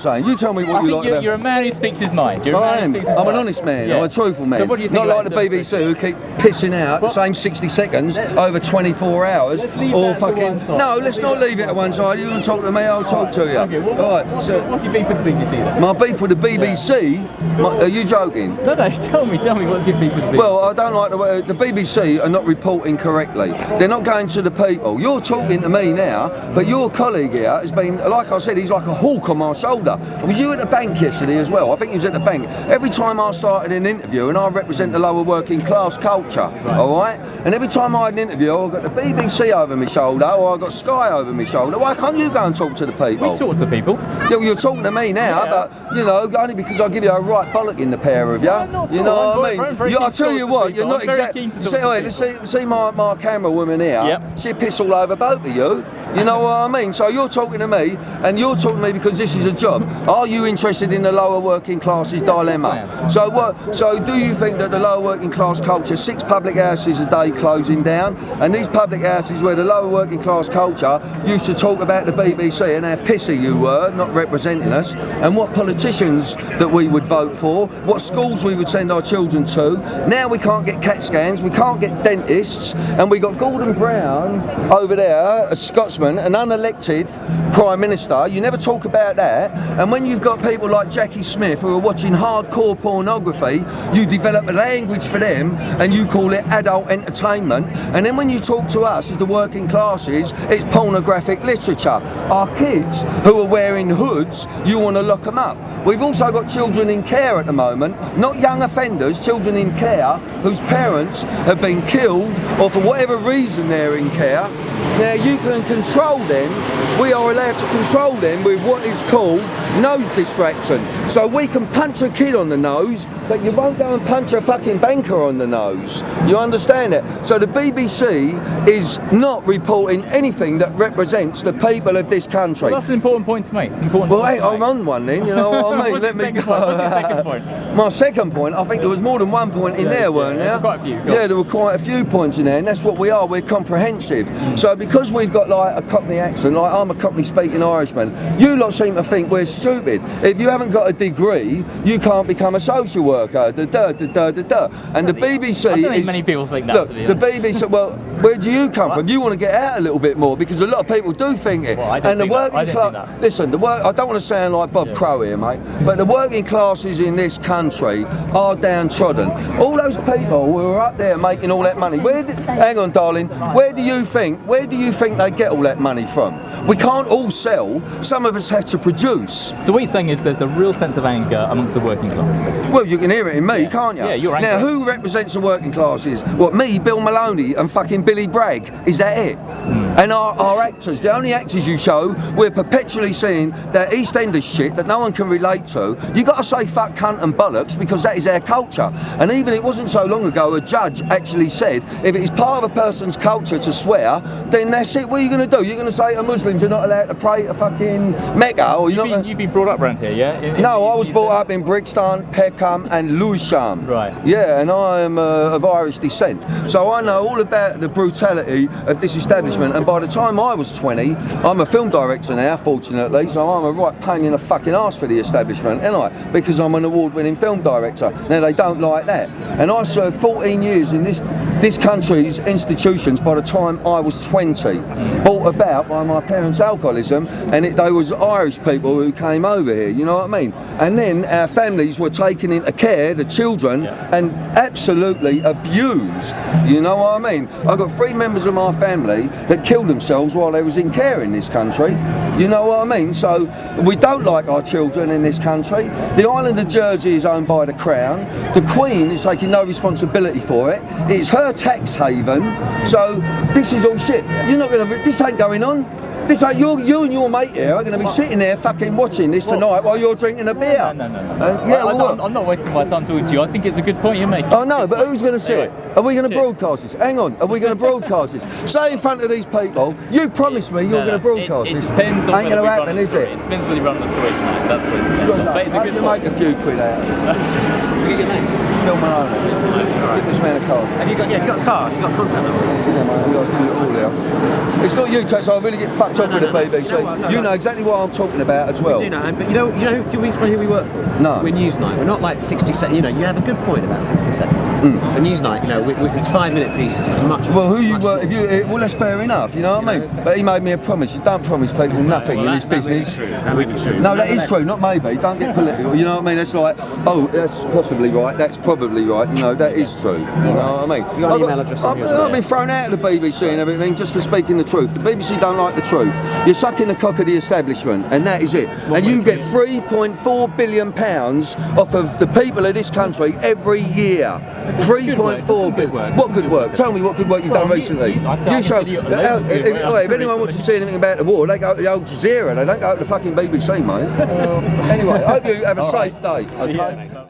saying. You tell me what you like about... You're a man who speaks his mind. I'm an honest man. I'm a truthful man. So what do you think Not like the BBC who keep pissing out the same 60 seconds over 24 hours or fucking... No, let's not leave it at one side. You want to talk to me, I'll talk to you. Okay, well, what's your beef with the BBC then? My beef with the BBC? Are you joking? No, tell me what's your beef with the BBC? Well, I don't like the way the BBC are not reporting correctly. They're not going to the people. You're talking to me now, but your colleague here has been, like I said, he's like a hawk on my shoulder. Was you at the bank yesterday as well? I think he was at the bank. Every time I started an interview, and I represent the lower working class culture, alright? And every time I had an interview, I got the BBC over my shoulder, or I got Sky over my shoulder. Why can't you go and talk to the people? We talk to people. Yeah, well, you're talking to me now, but, you know, only because I give you a right bollock in the pair of you. You know what I mean? I'll tell you what, you're not exactly... See my camera woman here? Yep. She piss all over both of you. You know what I mean? So you're talking to me, and you're talking to me because this is a job. Are you interested in the lower working classes dilemma? So do you think that the lower working class culture, 6 public houses a day closing down, and these public houses where the lower working class culture used to talk about the BBC and how pissy you were, not representing us, and what politicians that we would vote for, what schools we would send our children to. Now we can't get CAT scans, we can't get dentists, and we got Gordon Brown over there, a Scotsman, an unelected Prime Minister. You never talk about that. And when you've got people like Jackie Smith who are watching hardcore pornography, you develop a language for them and you call it adult entertainment. And then when you talk to us as the working classes, it's pornographic literature. Our kids who are wearing hoods, you want to lock them up. We've also got children in care at the moment, not young offenders, children in care whose parents have been killed or for whatever reason they're in care. Now you can control them, we are allowed to control them with what is called nose distraction. So we can punch a kid on the nose, but you won't go and punch a fucking banker on the nose. You understand it? So the BBC is not reporting anything that represents the people of this country. Well, that's an important point to make. I'm on one then, you know what I mean? What's your second point? My second point, I think there was more than one point in there, weren't there? Quite a few. Yeah, there were quite a few points in there, and that's what we are, we're comprehensive. So because we've got like a Cockney accent, like I'm a Cockney speaking Irishman, you lot seem to think we're stupid. If you haven't got a degree, you can't become a social worker. And the BBC I don't think many people think that. Look, the BBC, well, where do you come from? You want to get out a little bit more, because a lot of people do think it. Well, I don't think that. Listen, I don't want to sound like Bob Crow here, mate, but the working classes in this country are downtrodden. All those people who are up there making all that money, hang on, darling, where do you think they get all that money from? We can't all sell, some of us have to produce. So what you're saying is there's a real sense of anger amongst the working class, basically. Well, you can hear it in me, can't you? Yeah, you're angry. Now, who represents the working classes? What, me, Bill Maloney, and fucking Billy Bragg? Is that it? And our actors, the only actors you show, we're perpetually seeing that EastEnders shit that no one can relate to. You got to say fuck, cunt and bollocks, because that is our culture. And even it wasn't so long ago, a judge actually said, if it is part of a person's culture to swear, then that's it. What are you going to do? You're going to say to Muslims you're not allowed to pray to fucking Mecca? Or you've been brought up around here, yeah? No, I was brought up in Brixton, Peckham and Lewisham. Right. Yeah, and I am of Irish descent. So I know all about the brutality of this establishment, and by the time I was 20, I'm a film director now, fortunately, so I'm a right pain in the fucking arse for the establishment, ain't I? Because I'm an award-winning film director. Now, they don't like that. And I served 14 years in this country's institutions by the time I was 20, brought about by my parents' alcoholism, and they was Irish people who came over here, you know what I mean? And then our families were taken into care, the children, and absolutely abused, you know what I mean? I've got 3 members of my family that killed themselves while they was in care in this country, you know what I mean? So we don't like our children in this country. The island of Jersey is owned by the Crown. The Queen is taking no responsibility for it. It's her tax haven. So this is all shit. This ain't going on. This ain't, you and your mate here are going to be sitting there fucking watching this tonight while you're drinking a beer. No. I'm not wasting my time talking to you. I think it's a good point you're making. Oh no, but who's going to see it? Are we going to broadcast this? Hang on, are we going to broadcast this? Say in front of these people, you promise me you're going to broadcast this. It depends on ain't going to happen, is it? It depends whether you run the story tonight. That's what it depends on. But it's a good You one. make a few quid out of it. Can you get your name? Bill Maloney. Give this man a card. Have you got a card? Have you got a contact number? Yeah, mate, I've got to do it all there. It's not you, Ted, so I really get fucked off with the BBC. You know exactly what I'm talking about as well. We do know, but you know, do we explain who we work for? No. We're Newsnight. We're not like 60 seconds. You know, you have a good point about 60 seconds. For Newsnight, you know, it's 5-minute pieces. It's much. Well, who you much work? Well, that's fair enough. You know what I mean? But he made me a promise. You don't promise people nothing in this business. That may be true. No, that is true. Not maybe. Don't get political. You know what I mean? That's like, oh, that's possibly right. That's probably right. You know, that is true. You know what I mean? You got an email address on yours? I've been thrown out of the BBC and everything just for speaking the truth. The BBC don't like the truth. You're sucking the cock of the establishment, and that is it. And you get £3.4 billion off of the people of this country every year. 3.4 billion. What good work? Tell me what good work you've done recently. You show. If anyone wants to see anything about the war, they go to the Al Jazeera. They don't go to the fucking BBC, mate. Anyway, I hope you have a safe day. Okay?